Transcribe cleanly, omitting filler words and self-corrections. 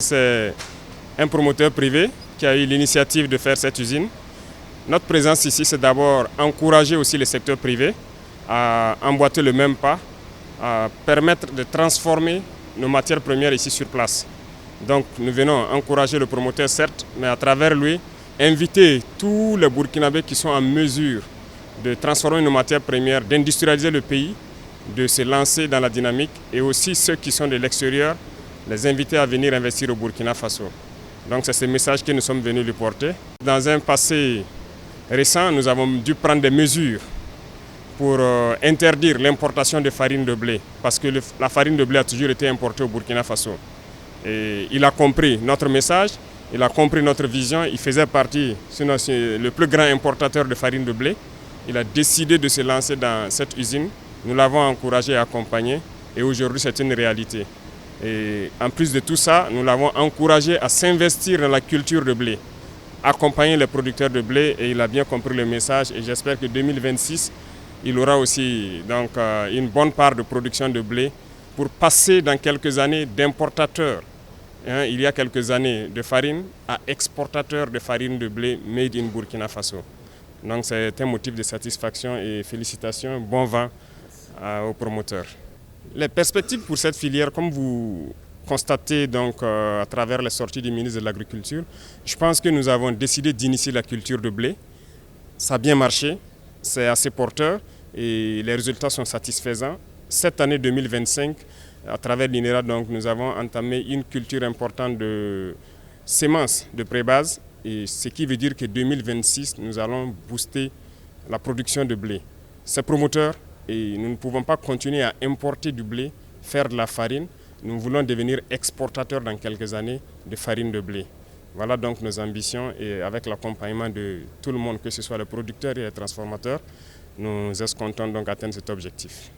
C'est un promoteur privé qui a eu l'initiative de faire cette usine. Notre présence ici, c'est d'abord encourager aussi le secteur privé à emboîter le même pas, à permettre de transformer nos matières premières ici sur place. Donc nous venons encourager le promoteur certes, mais à travers lui, inviter tous les Burkinabés qui sont en mesure de transformer nos matières premières, d'industrialiser le pays, de se lancer dans la dynamique, et aussi ceux qui sont de l'extérieur, les inviter à venir investir au Burkina Faso. Donc c'est ce message que nous sommes venus lui porter. Dans un passé récent, nous avons dû prendre des mesures pour interdire l'importation de farine de blé, parce que la farine de blé a toujours été importée au Burkina Faso. Et il a compris notre message, il a compris notre vision, il faisait partie, sinon c'est le plus grand importateur de farine de blé. Il a décidé de se lancer dans cette usine. Nous l'avons encouragé et accompagné, et aujourd'hui c'est une réalité. Et en plus de tout ça, nous l'avons encouragé à s'investir dans la culture de blé, accompagner les producteurs de blé, et il a bien compris le message, et j'espère que 2026, il aura aussi donc, une bonne part de production de blé pour passer dans quelques années d'importateur, il y a quelques années, de farine à exportateur de farine de blé made in Burkina Faso. Donc c'est un motif de satisfaction et félicitations, bon vent aux promoteurs. Les perspectives pour cette filière, comme vous constatez donc, à travers les sorties du ministre de l'Agriculture, je pense que nous avons décidé d'initier la culture de blé. Ça a bien marché, c'est assez porteur et les résultats sont satisfaisants. Cette année 2025, à travers l'INERA, nous avons entamé une culture importante de semences de pré-base, et ce qui veut dire que 2026, nous allons booster la production de blé. C'est promoteur. Et nous ne pouvons pas continuer à importer du blé, faire de la farine. Nous voulons devenir exportateurs dans quelques années de farine de blé. Voilà donc nos ambitions, et avec l'accompagnement de tout le monde, que ce soit les producteurs et les transformateurs, nous escomptons donc atteindre cet objectif.